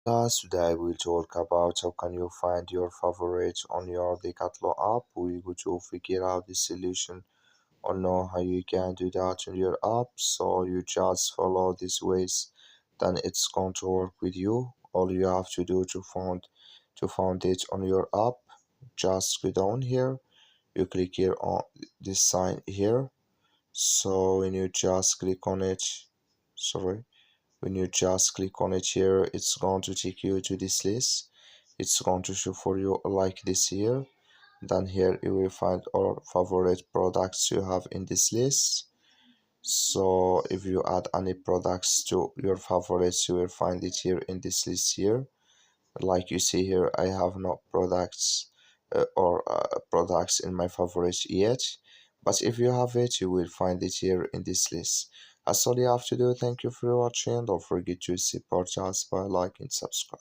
Today we'll talk about how can you find your favorites on your Decathlon app. We're going to figure out the solution or know how you can do that on your app. So you just follow these ways, then it's going to work with you. All you have to do to find it on your app, just go down here. You click here on this sign here. So when you just click on it, sorry. When you just click on it here, it's going to take you to this list. It's going to show for you like this here. Then here you will find all favorite products you have in this list. So if you add any products to your favorites, you will find it here in this list here. Like you see here, I have no products in my favorites yet, but if you have it, you will find it here in this list. That's all you have to do. Thank you for watching. Don't forget to support us by liking and subscribe.